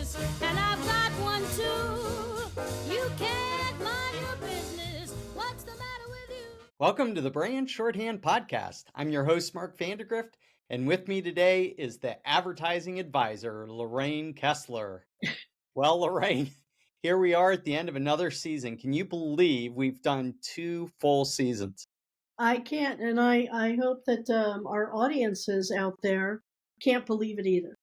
business, and I've got one too. You can't mind your business. What's the matter with you? Welcome to the Brand Shorthand Podcast. I'm your host, Mark Vandergrift, and with me today is the advertising advisor, Lorraine Kessler. Well, Lorraine, here we are at the end of another season. Can you believe we've done 2 full seasons? I can't, and I hope that our audiences out there can't believe it either.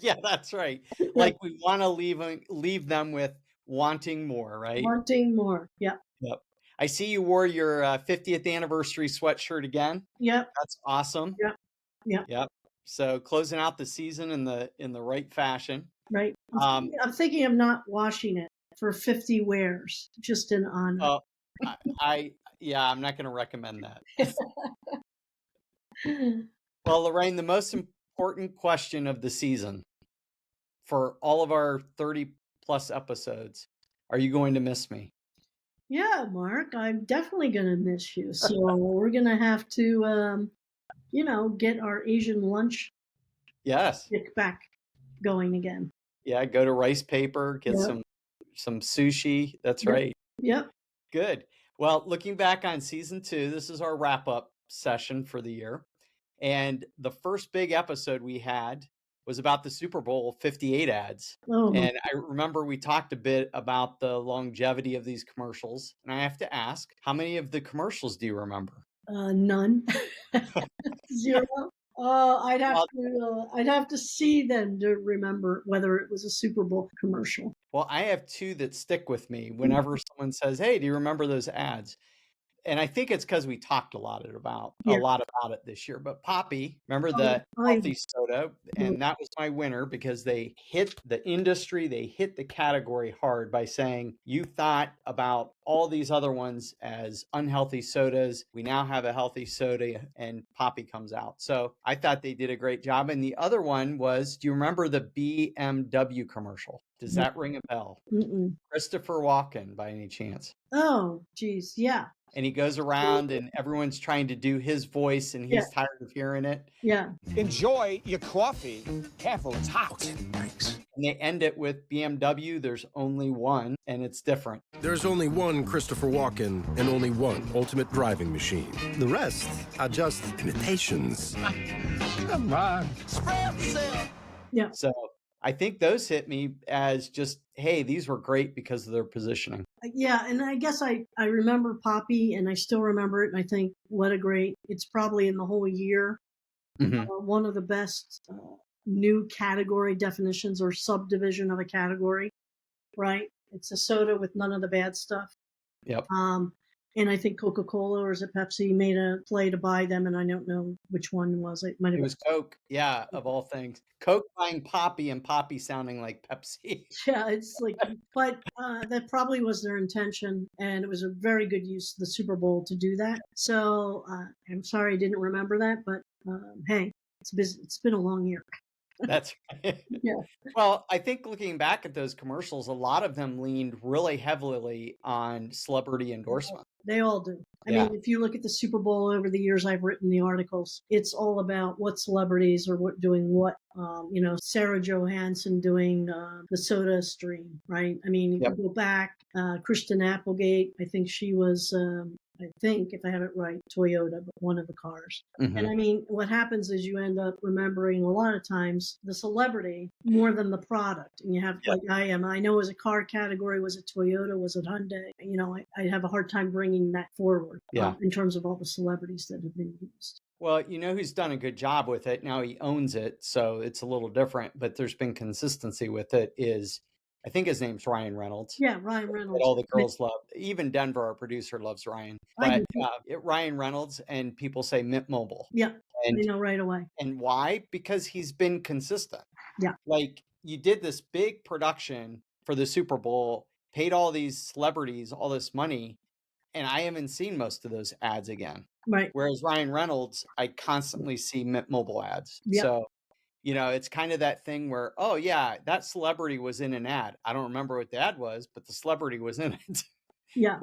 Yeah, that's right. Like we want to leave them with wanting more, right? Wanting more. Yep. Yep. I see you wore your 50th anniversary sweatshirt again. Yep. That's awesome. Yep. Yep. Yep. So closing out the season in the right fashion. Right. I'm thinking of not washing it for 50 wears, just in honor. I'm not going to recommend that. Well, Lorraine, the most important question of the season for all of our 30 plus episodes, are you going to miss me? Yeah, Mark, I'm definitely going to miss you. So we're going to have to, get our Asian lunch stick back going again. Yeah, go to Rice Paper, get some sushi. That's right. Yep. Good. Well, looking back on season 2, this is our wrap-up session for the year. And the first big episode we had was about the Super Bowl 58 ads. Oh. And I remember we talked a bit about the longevity of these commercials. And I have to ask, how many of the commercials do you remember? None. 0. I'd have to see them to remember whether it was a Super Bowl commercial. Well, I have 2 that stick with me whenever someone says, "Hey, do you remember those ads?" And I think it's because we talked a lot about it this year. But Poppy, remember the healthy soda? And that was my winner because they hit the industry, they hit the category hard by saying, you thought about all these other ones as unhealthy sodas. We now have a healthy soda, and Poppy comes out. So I thought they did a great job. And the other one was, do you remember the BMW commercial? Does that ring a bell? Mm-mm. Christopher Walken, by any chance? Oh, geez. Yeah. And he goes around and everyone's trying to do his voice and he's tired of hearing it. Yeah. Enjoy your coffee. Careful, it's hot. Thanks. And they end it with BMW, there's only one, and it's different. There's only one Christopher Walken and only one ultimate driving machine. The rest are just imitations. Come on. Yeah. So I think those hit me as just, hey, these were great because of their positioning. Yeah, and I guess I remember Poppy, and I still remember it, and I think, what a great, it's probably in the whole year, one of the best new category definitions or subdivision of a category, right? It's a soda with none of the bad stuff. Yep. And I think Coca-Cola or is it Pepsi made a play to buy them, and I don't know which one was it. It was Coke, yeah, of all things. Coke buying Poppy and Poppy sounding like Pepsi. Yeah, it's like, but that probably was their intention, and it was a very good use of the Super Bowl to do that. So I'm sorry I didn't remember that, but hey, it's been a long year. That's right. Yeah. Well, I think looking back at those commercials, a lot of them leaned really heavily on celebrity endorsement. They all do. I mean, if you look at the Super Bowl over the years, I've written the articles. It's all about what celebrities are doing what. Sarah Johansson doing the Soda Stream, right? I mean, you can go back. Kristen Applegate, I think she was, if I have it right, Toyota, but one of the cars. And I mean, what happens is you end up remembering a lot of times the celebrity more than the product. And you have, like I am, I know as a car category, was it Toyota, was it Hyundai? I have a hard time bringing that forward in terms of all the celebrities that have been used. Well, you know who's done a good job with it? Now he owns it, so it's a little different, but there's been consistency with it is, I think his name's Ryan Reynolds. Yeah, Ryan Reynolds. That all the girls love. Even Denver, our producer, loves Ryan. But Ryan Reynolds, and people say Mint Mobile. Yeah, they know right away. And why? Because he's been consistent. Yeah. Like, you did this big production for the Super Bowl, paid all these celebrities all this money, and I haven't seen most of those ads again. Right. Whereas Ryan Reynolds, I constantly see Mint Mobile ads. Yep. So, it's kind of that thing where, oh yeah, that celebrity was in an ad. I don't remember what the ad was, but the celebrity was in it. Yeah.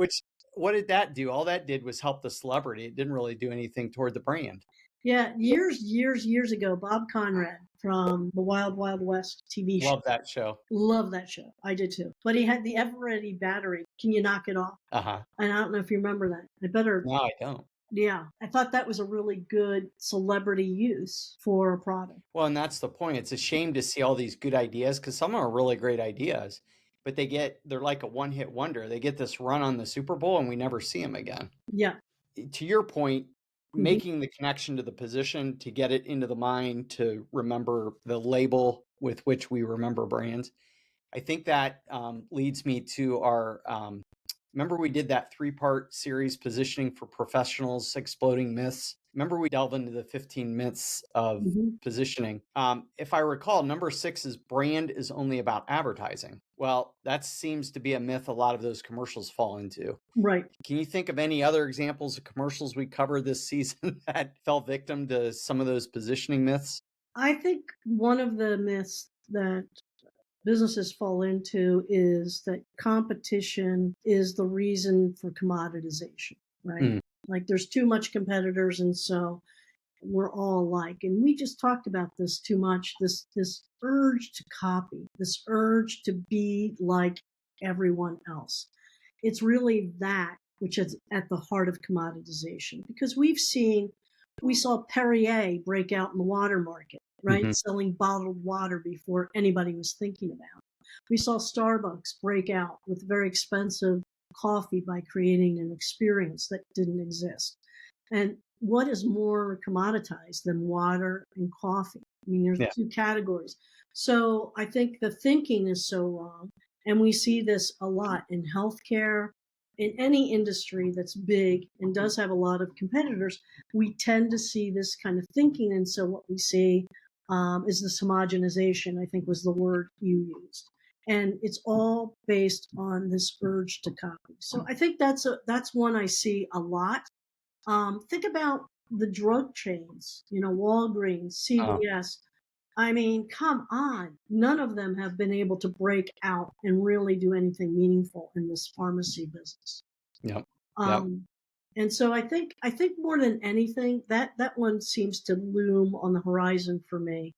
What did that do? All that did was help the celebrity. It didn't really do anything toward the brand. Yeah, years ago, Bob Conrad from the Wild Wild West TV show. Love that show. Love that show. I did too. But he had the ever-ready battery. Can you knock it off? Uh-huh. And I don't know if you remember that. I better. No, I don't. Yeah, I thought that was a really good celebrity use for a product. Well, and that's the point. It's a shame to see all these good ideas because some are really great ideas, but they're like a one-hit wonder. They get this run on the Super Bowl and we never see them again. Yeah. To your point, making the connection to the position to get it into the mind to remember the label with which we remember brands. I think that leads me to our remember we did that 3-part series, Positioning for Professionals, Exploding Myths. Remember we delved into the 15 myths of positioning. If I recall, number 6 is brand is only about advertising. Well, that seems to be a myth a lot of those commercials fall into. Right. Can you think of any other examples of commercials we covered this season that fell victim to some of those positioning myths? I think one of the myths that businesses fall into is that competition is the reason for commoditization, right? Like there's too much competitors and so we're all alike. And we just talked about this too much, this urge to copy, this urge to be like everyone else. It's really that which is at the heart of commoditization because we saw Perrier break out in the water market, right? Selling bottled water before anybody was thinking about it. We saw Starbucks break out with very expensive coffee by creating an experience that didn't exist. And what is more commoditized than water and coffee? I mean, there's 2 categories. So I think the thinking is so wrong. And we see this a lot in healthcare, in any industry that's big and does have a lot of competitors, we tend to see this kind of thinking. And so what we see is this homogenization, I think was the word you used. And it's all based on this urge to copy. So I think that's one I see a lot. Think about the drug chains, Walgreens, CVS. I mean, come on. None of them have been able to break out and really do anything meaningful in this pharmacy business. Yep. And so I think more than anything, that one seems to loom on the horizon for me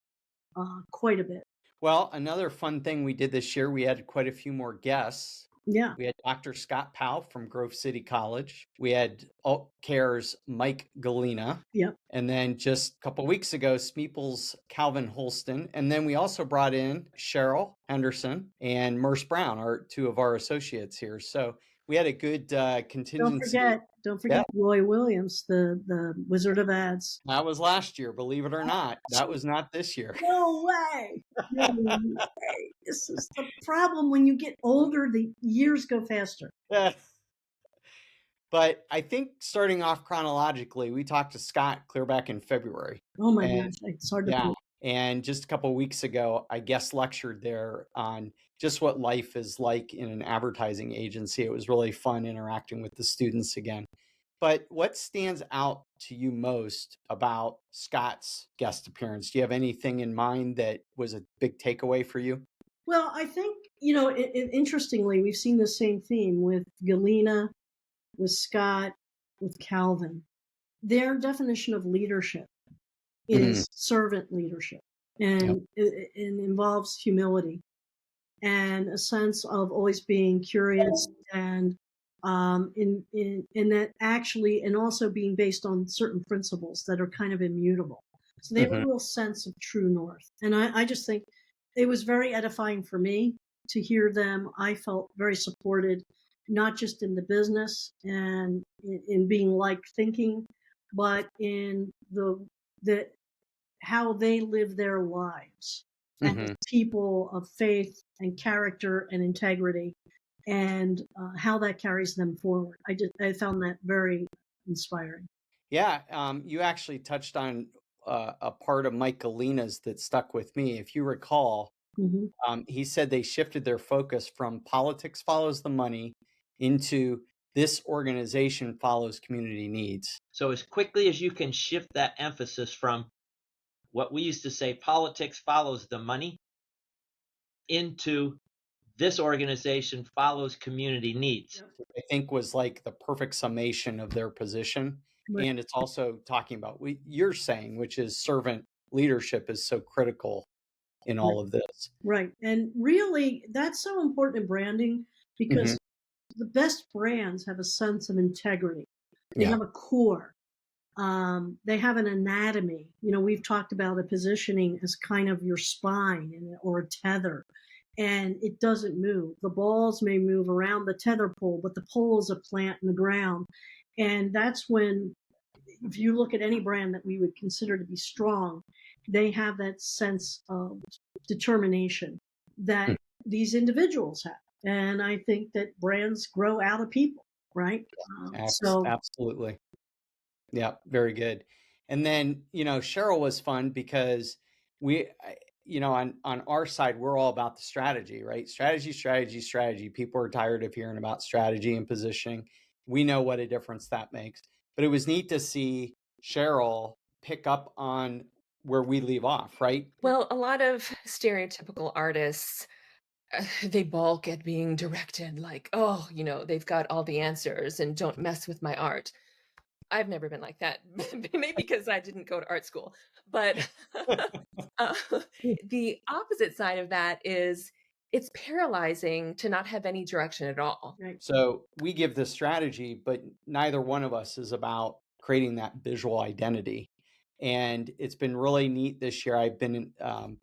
quite a bit. Well, another fun thing we did this year, we had quite a few more guests. Yeah. We had Dr. Scott Powell from Grove City College. We had Alt Care's Mike Galena. Yep. And then just a couple of weeks ago, Smeeple's Calvin Holston. And then we also brought in Cheryl Henderson and Merce Brown, 2 of our associates here. So we had a good contingency. Don't forget Roy Williams, the Wizard of Ads. That was last year, believe it or not. That was not this year. No way. No way. This is the problem. When you get older, the years go faster. But I think starting off chronologically, we talked to Scott clear back in February. Oh my gosh, it's hard to believe. And just a couple of weeks ago, I guest lectured there on just what life is like in an advertising agency. It was really fun interacting with the students again. But what stands out to you most about Scott's guest appearance? Do you have anything in mind that was a big takeaway for you? Well, I think, interestingly, we've seen the same theme with Galena, with Scott, with Calvin. Their definition of leadership is servant leadership, and it involves humility and a sense of always being curious and in that actually, and also being based on certain principles that are kind of immutable. So they have a real sense of true north. And I just think it was very edifying for me to hear them. I felt very supported, not just in the business and in being like thinking, but in the how they live their lives as people of faith and character and integrity, and how that carries them forward. I found that very inspiring. Yeah, you actually touched on a part of Mike Galena's that stuck with me. If you recall, he said they shifted their focus from politics follows the money into this organization follows community needs. So as quickly as you can shift that emphasis from what we used to say, politics follows the money, into this organization follows community needs. I think was like the perfect summation of their position. Right. And it's also talking about what you're saying, which is servant leadership is so critical in all of this. Right. And really, that's so important in branding because the best brands have a sense of integrity. They Yeah. have a core. They have an anatomy. We've talked about a positioning as kind of your spine or a tether, and it doesn't move. The balls may move around the tether pole, but the pole is a plant in the ground. And that's when, if you look at any brand that we would consider to be strong, they have that sense of determination that these individuals have. And I think that brands grow out of people, right? Absolutely. Yeah, very good. And then, Cheryl was fun because on our side, we're all about the strategy, right? Strategy. People are tired of hearing about strategy and positioning. We know what a difference that makes. But it was neat to see Cheryl pick up on where we leave off, right? Well, a lot of stereotypical artists, they balk at being directed like, oh, they've got all the answers and don't mess with my art. I've never been like that, maybe because I didn't go to art school. But the opposite side of that is it's paralyzing to not have any direction at all. Right. So we give the strategy, but neither one of us is about creating that visual identity. And it's been really neat this year. I've been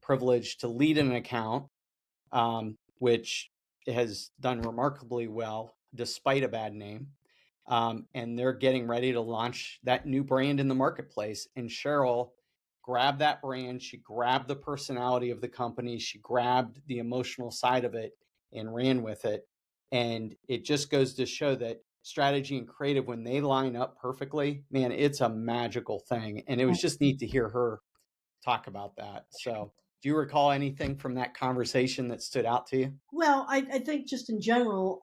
privileged to lead an account, which has done remarkably well despite a bad name. And they're getting ready to launch that new brand in the marketplace. And Cheryl grabbed that brand. She grabbed the personality of the company. She grabbed the emotional side of it and ran with it. And it just goes to show that strategy and creative, when they line up perfectly, man, it's a magical thing. And it was just neat to hear her talk about that. So do you recall anything from that conversation that stood out to you? Well, I think just in general,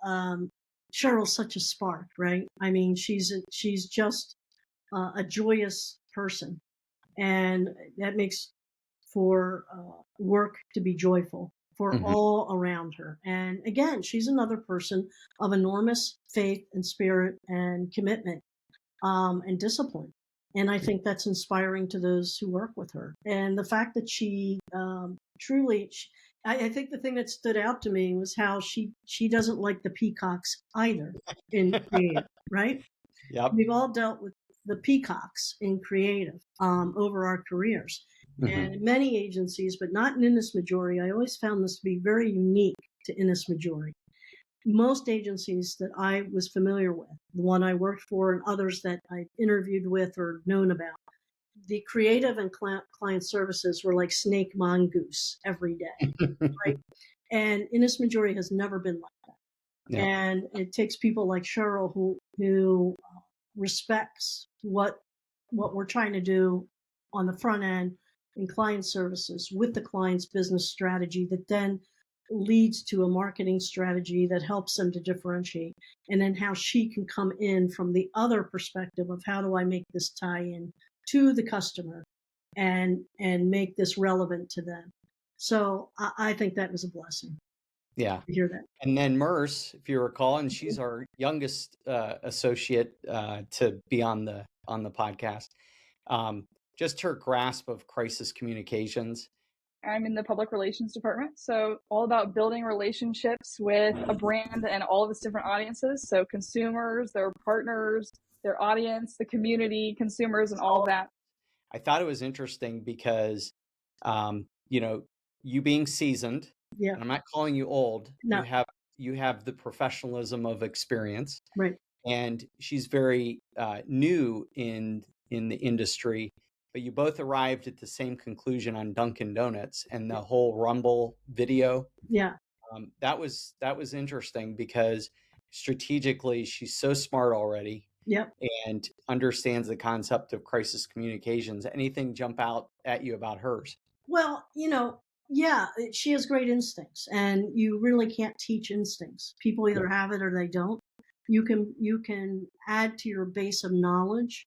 Cheryl's such a spark, right? I mean, she's just a joyous person, and that makes for work to be joyful for all around her. And again, she's another person of enormous faith and spirit and commitment and discipline. And I think that's inspiring to those who work with her. And the fact that she I think the thing that stood out to me was how she doesn't like the peacocks either in creative, right? Yep. We've all dealt with the peacocks in creative over our careers. And in many agencies, but not in Innis Majority. I always found this to be very unique to Innis Majority. Most agencies that I was familiar with, the one I worked for and others that I interviewed with or known about, the creative and client services were like snake mongoose every day, right? And Innis Majority has never been like that. Yeah. And it takes people like Cheryl who respects what we're trying to do on the front end in client services with the client's business strategy that then leads to a marketing strategy that helps them to differentiate, and then how she can come in from the other perspective of how do I make this tie in to the customer and make this relevant to them. So I think that was a blessing. Yeah. To hear that. And then Merce, if you recall, and she's our youngest associate to be on the podcast. Just her grasp of crisis communications. I'm in the public relations department, so all about building relationships with a brand and all of its different audiences. So consumers, their partners, their audience, the community, consumers, and all of that. I thought it was interesting because, you being seasoned, yeah, and I'm not calling you old. No. You have the professionalism of experience, right? And she's very new in the industry. But you both arrived at the same conclusion on Dunkin' Donuts and the whole Rumble video. Yeah. That was interesting because strategically she's so smart already. Yep. And understands the concept of crisis communications. Anything jump out at you about hers? Well, yeah, she has great instincts, and you really can't teach instincts. People either have it or they don't. You can add to your base of knowledge,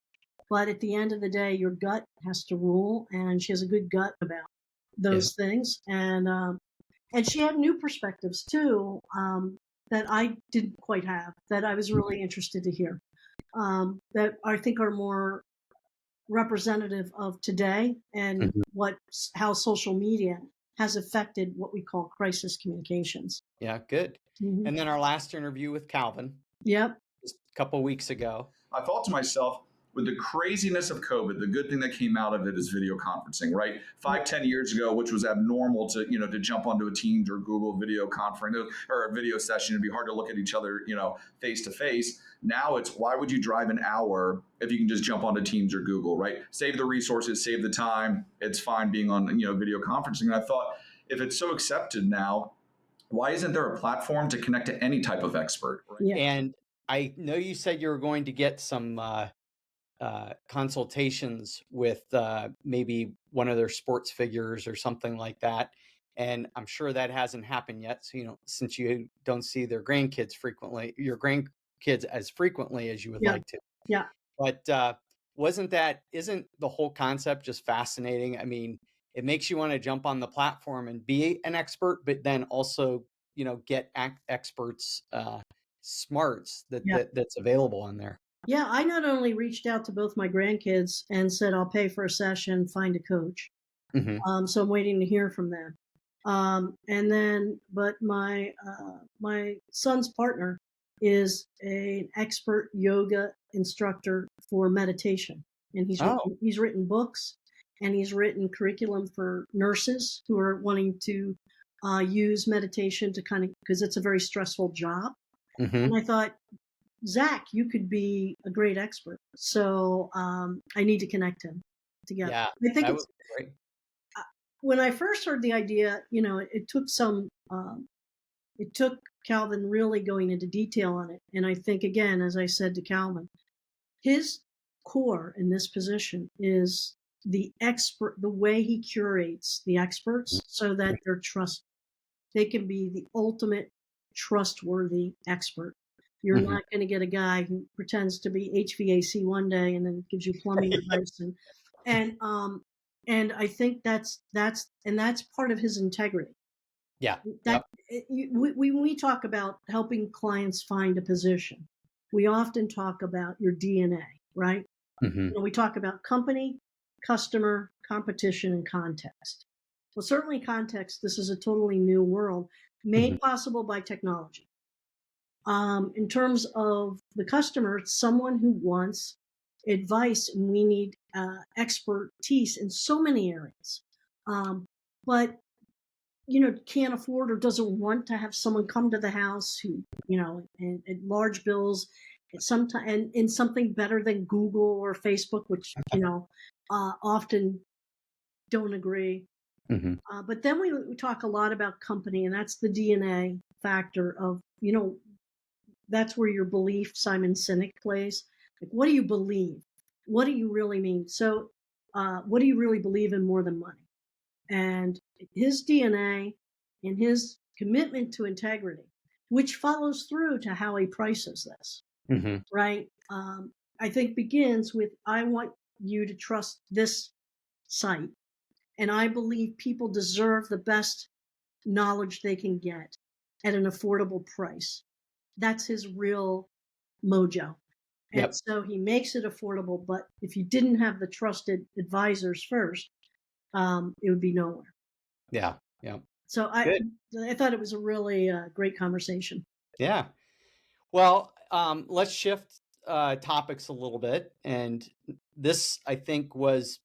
but at the end of the day, your gut has to rule, and she has a good gut about those things. And she had new perspectives too that I didn't quite have, that I was really interested to hear. that I think are more representative of today and how social media has affected what we call crisis communications. Yeah, good. Mhm. And then our last interview with Calvin Yep. just a couple weeks ago. I thought to myself, with the craziness of COVID, the good thing that came out of it is video conferencing, right? 5-10 years ago, which was abnormal to jump onto a Teams or Google video conference or a video session. It'd be hard to look at each other, face to face. Now it's, why would you drive an hour if you can just jump onto Teams or Google, right? Save the resources, save the time. It's fine being on, video conferencing. And I thought, if it's so accepted now, why isn't there a platform to connect to any type of expert? Right? Yeah. And I know you said you were going to get some consultations with maybe one of their sports figures or something like that. And I'm sure that hasn't happened yet. So, since you don't see your grandkids as frequently as you would like to. Yeah. But isn't the whole concept just fascinating? I mean, it makes you want to jump on the platform and be an expert, but then also, get experts smarts that's available on there. Yeah, I not only reached out to both my grandkids and said, I'll pay for a session, find a coach. So I'm waiting to hear from them. But my son's partner is an expert yoga instructor for meditation. And he's written books, and he's written curriculum for nurses who are wanting to use meditation to because it's a very stressful job. And I thought, Zach, you could be a great expert. So I need to connect him together. Yeah, I think that was great. When I first heard the idea, it took Calvin really going into detail on it. And I think, again, as I said to Calvin, his core in this position is the way he curates the experts so that they can be the ultimate trustworthy expert. You're not going to get a guy who pretends to be HVAC one day and then gives you plumbing advice. And I think that's part of his integrity. Yeah. When we talk about helping clients find a position, we often talk about your DNA, right? We talk about company, customer, competition, and context. Well, certainly context. This is a totally new world made possible by technology. In terms of the customer, it's someone who wants advice, and we need expertise in so many areas. But can't afford or doesn't want to have someone come to the house who, and large bills, sometimes and in something better than Google or Facebook, which often don't agree. But then we talk a lot about company, and that's the DNA factor of that's where your belief, Simon Sinek, plays. Like, what do you believe? What do you really mean? So, what do you really believe in more than money? And his DNA and his commitment to integrity, which follows through to how he prices this, right? I think begins with, I want you to trust this site. And I believe people deserve the best knowledge they can get at an affordable price. That's his real mojo. And so he makes it affordable. But if you didn't have the trusted advisors first, it would be nowhere. Yeah. So I thought it was a really great conversation. Yeah. Well, let's shift topics a little bit. And this, I think, was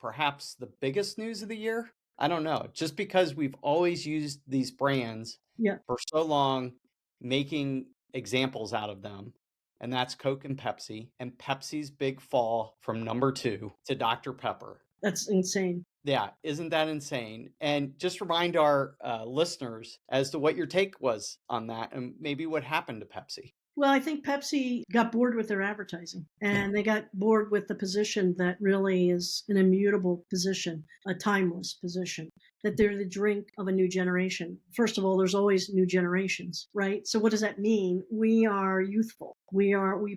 perhaps the biggest news of the year. I don't know. Just because we've always used these brands for so long, making examples out of them. And that's Coke and Pepsi. And Pepsi's big fall from number 2 to Dr. Pepper. That's insane. Yeah, isn't that insane? And just remind our listeners as to what your take was on that and maybe what happened to Pepsi. Well, I think Pepsi got bored with their advertising, and they got bored with the position that really is an immutable position, a timeless position, that they're the drink of a new generation. First of all, there's always new generations, right? So what does that mean? We are youthful. We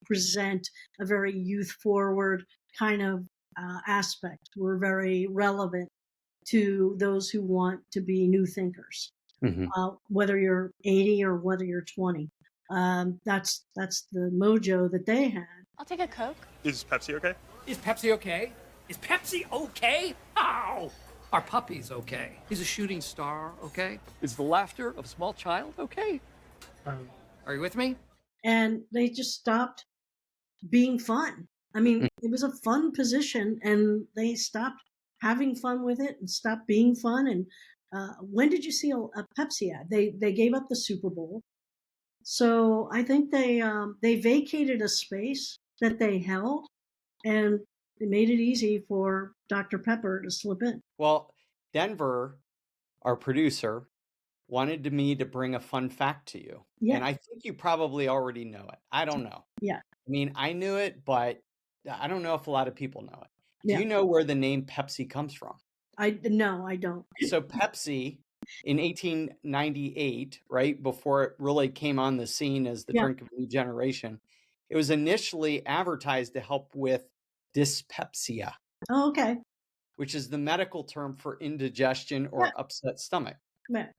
present a very youth-forward kind of aspect. We're very relevant to those who want to be new thinkers, whether you're 80 or whether you're 20. That's the mojo that they had. I'll take a Coke. Is Pepsi okay? Is Pepsi okay? Is Pepsi okay? Ow! Our puppy's okay. He's a shooting star, okay? Is the laughter of a small child okay? Are you with me? And they just stopped being fun. I mean, it was a fun position, and they stopped having fun with it and stopped being fun. And when did you see a Pepsi ad? They gave up the Super Bowl. So I think they vacated a space that they held, and it made it easy for Dr. Pepper to slip in. Well, Denver, our producer, wanted me to bring a fun fact to you. Yeah. And I think you probably already know it. I don't know. Yeah. I mean, I knew it, but I don't know if a lot of people know it. Yeah. Do you know where the name Pepsi comes from? No, I don't. So Pepsi in 1898, right before it really came on the scene as the drink of a new generation, it was initially advertised to help with dyspepsia. Oh, okay. Which is the medical term for indigestion or upset stomach.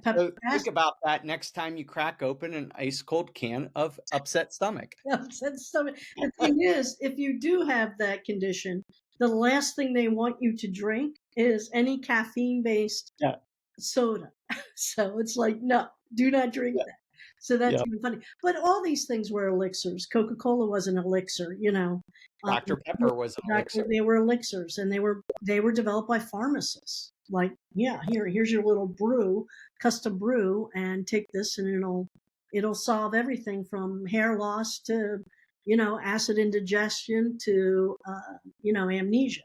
So think about that next time you crack open an ice cold can of upset stomach. Upset stomach. The thing is, if you do have that condition, the last thing they want you to drink is any caffeine-based soda. So it's like, no, do not drink that. So that's even funny. But all these things were elixirs. Coca-Cola was an elixir, you know. Dr. Pepper was an elixir. They were elixirs, and they were developed by pharmacists. Like, here's your little brew, custom brew, and take this, and it'll solve everything from hair loss to, acid indigestion to, amnesia.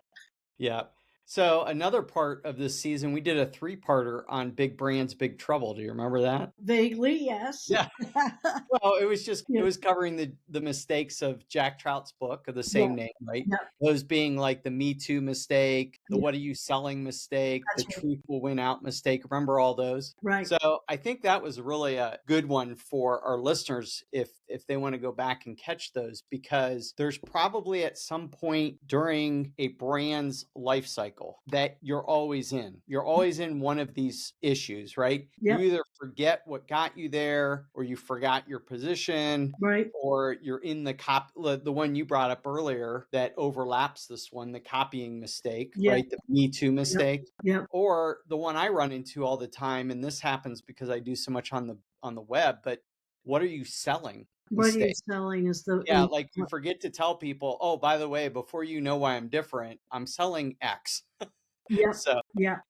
Yeah. So another part of this season, we did a 3-parter on Big Brands, Big Trouble. Do you remember that? Vaguely, yes. Yeah. Well, it was just, it was covering the mistakes of Jack Trout's book of the same name, right? Yeah. Those being like the Me Too mistake, the what are you selling mistake, the truth will win out mistake. Remember all those? Right. So I think that was really a good one for our listeners if they want to go back and catch those, because there's probably at some point during a brand's life cycle that you're always in. You're always in one of these issues, right? Yep. You either forget what got you there, or you forgot your position, right? Or you're in the one you brought up earlier that overlaps this one, the copying mistake, right? The Me Too mistake. Yep. Or the one I run into all the time, and this happens because I do so much on the web, but what are you selling? What are you selling is the like you forget to tell people, oh, by the way, before you know why I'm different, I'm selling X. Yeah. So yeah.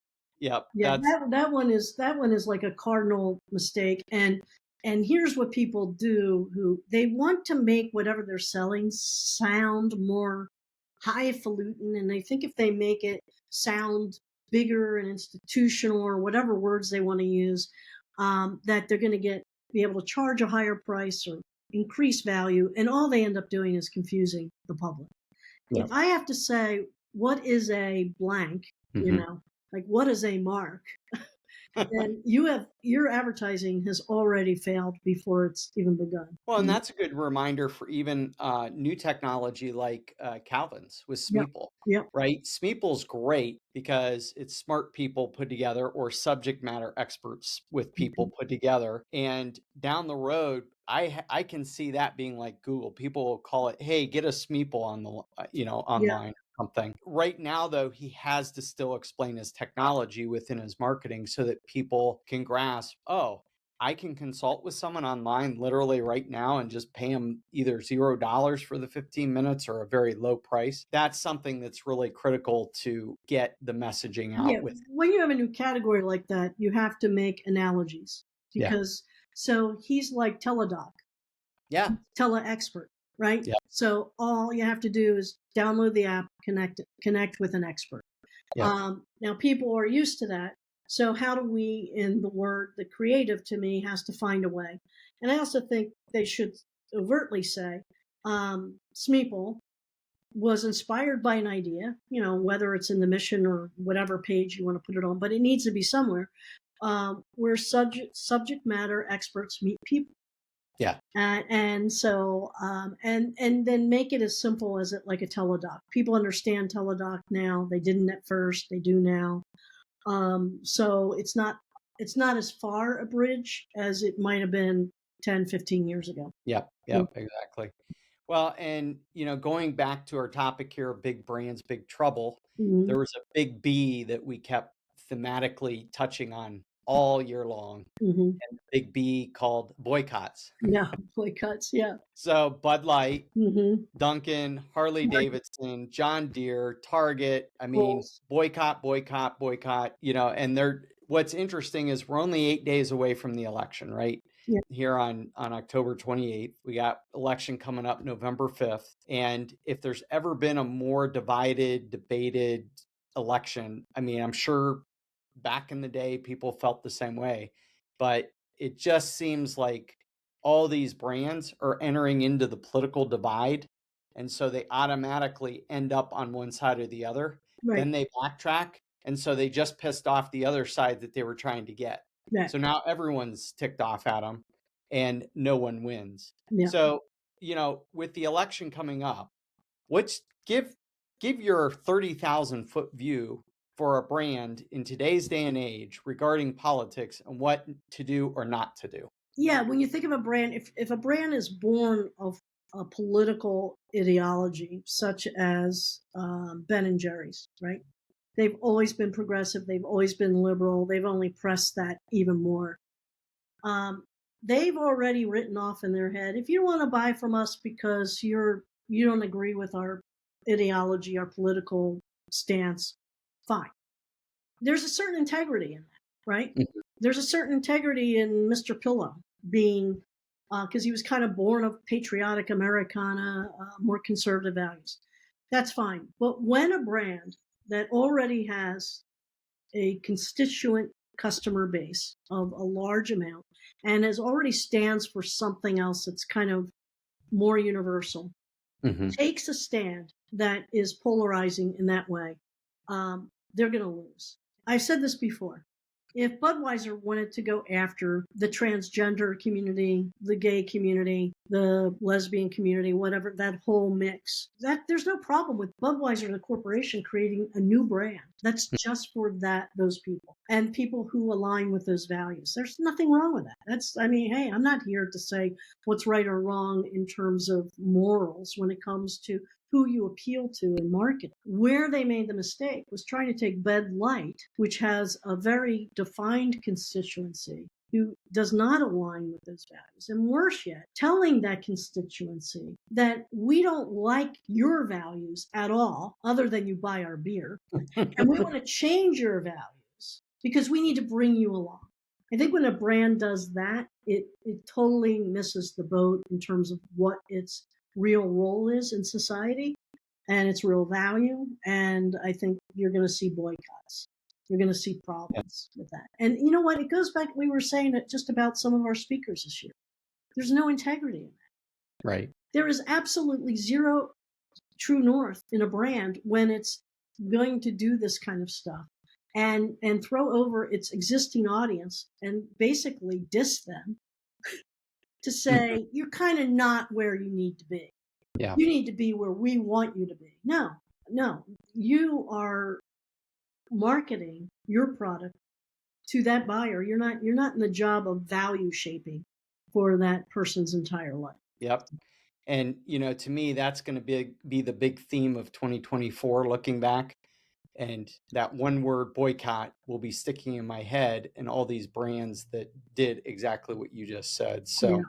That one is like a cardinal mistake. And here's what people do: who they want to make whatever they're selling sound more highfalutin, and they think if they make it sound bigger and institutional or whatever words they want to use, that they're going to be able to charge a higher price or increase value, and all they end up doing is confusing the public. Yeah. If I have to say, what is a blank, like what is a mark, then your advertising has already failed before it's even begun. Well, and that's a good reminder for even new technology like Calvin's with Smeeple, right? Smeeple's great because it's smart people put together, or subject matter experts with people put together. And down the road, I can see that being like Google. People will call it, hey, get a Smeeple on the online. Something. Right now, though, he has to still explain his technology within his marketing so that people can grasp, oh, I can consult with someone online literally right now and just pay them either $0 for the 15 minutes or a very low price. That's something that's really critical to get the messaging out with. When you have a new category like that, you have to make analogies because so he's like teledoc. Yeah. Tele-expert. Right? Yep. So all you have to do is download the app, connect with an expert. Yep. Now people are used to that. So how do we, in the creative to me has to find a way. And I also think they should overtly say, Smeeple was inspired by an idea, whether it's in the mission or whatever page you want to put it on, but it needs to be somewhere where subject matter experts meet people. Yeah. And so, and then make it as simple as like a teledoc. People understand teledoc now. They didn't at first. They do now. So it's not as far a bridge as it might have been 10, 15 years ago. Yep, exactly. Well, and going back to our topic here, big brands, big trouble, Mhm. there was a big B that we kept thematically touching on all year long, Mhm. and the big B called boycotts. Yeah, boycotts. Yeah. So Bud Light, Mhm. Duncan, Harley Davidson, John Deere, Target. I mean, Bulls. boycott, boycott, boycott, and what's interesting is we're only 8 days away from the election, right? Yeah. Here on October 28th. We got election coming up November 5th. And if there's ever been a more divided, debated election, I mean, I'm sure back in the day people felt the same way, but it just seems like all these brands are entering into the political divide. And so they automatically end up on one side or the other. Right. Then they backtrack. And so they just pissed off the other side that they were trying to get. Yeah. So now everyone's ticked off at them and no one wins. Yeah. So, with the election coming up, give your 30,000 foot view for a brand in today's day and age regarding politics and what to do or not to do. Yeah, when you think of a brand, if a brand is born of a political ideology, such as Ben and Jerry's, right? They've always been progressive. They've always been liberal. They've only pressed that even more. They've already written off in their head, if you want to buy from us because you don't agree with our ideology, our political stance, fine. There's a certain integrity in that, right? Mhm. There's a certain integrity in Mr. Pillow being, because he was kind of born of patriotic Americana, more conservative values. That's fine. But when a brand that already has a constituent customer base of a large amount and already stands for something else that's kind of more universal, takes a stand that is polarizing in that way, they're going to lose. I've said this before. If Budweiser wanted to go after the transgender community, the gay community, the lesbian community, whatever, that whole mix, there's no problem with Budweiser, the corporation, creating a new brand that's just for those people and people who align with those values. There's nothing wrong with that. Hey, I'm not here to say what's right or wrong in terms of morals when it comes to who you appeal to in marketing. Where they made the mistake was trying to take Bud Light, which has a very defined constituency who does not align with those values. And worse yet, telling that constituency that we don't like your values at all, other than you buy our beer, and we want to change your values because we need to bring you along. I think when a brand does that, it totally misses the boat in terms of what its real role is in society and its real value. And I think you're going to see boycotts. You're going to see problems with that. And you know what? It goes back, we were saying it just about some of our speakers this year. There's no integrity in that. Right. There is absolutely zero true north in a brand when it's going to do this kind of stuff and throw over its existing audience and basically diss them to say, you're kind of not where you need to be. Yeah. You need to be where we want you to be. No, you are marketing your product to that buyer. You're not in the job of value shaping for that person's entire life. Yep. And, to me, that's going to be the big theme of 2024 looking back. And that one word boycott will be sticking in my head and all these brands that did exactly what you just said. So,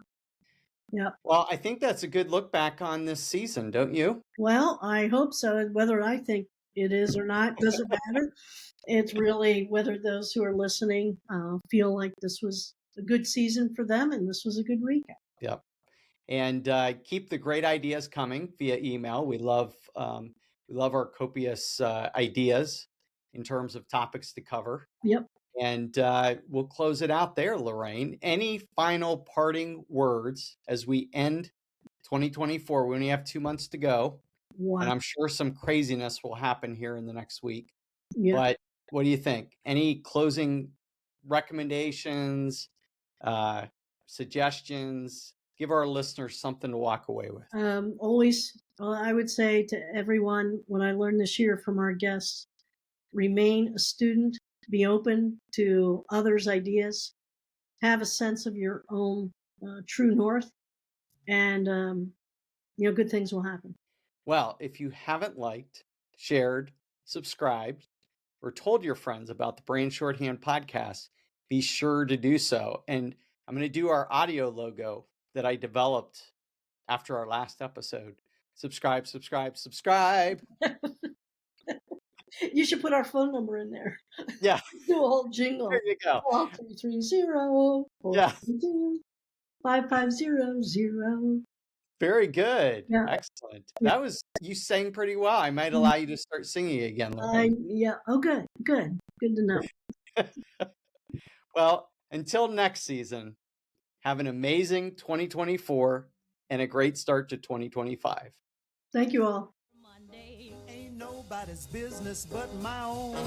yeah. Well, I think that's a good look back on this season, don't you? Well, I hope so. Whether I think it is or not doesn't matter. It's really whether those who are listening feel like this was a good season for them and this was a good recap. Yep. And keep the great ideas coming via email. We love our copious ideas in terms of topics to cover. Yep. And we'll close it out there, Lorraine. Any final parting words as we end 2024? We only have 2 months to go. Wow. And I'm sure some craziness will happen here in the next week. Yeah. But what do you think? Any closing recommendations, suggestions? Give our listeners something to walk away with. Always, I would say to everyone, what I learned this year from our guests, remain a student, be open to others' ideas, have a sense of your own true north, and good things will happen. Well, if you haven't liked, shared, subscribed, or told your friends about the Brand Shorthand Podcast, be sure to do so. And I'm going to do our audio logo that I developed after our last episode. Subscribe, subscribe, subscribe. You should put our phone number in there. Yeah. Do a whole jingle. There you go. 330 Yeah. 5500. Very good. Yeah. Excellent. That was, you sang pretty well. I might allow you to start singing again, Lorraine. Yeah. Oh, good. Good to know. Well, until next season, have an amazing 2024 and a great start to 2025. Thank you all. Monday. Ain't nobody's business but my own.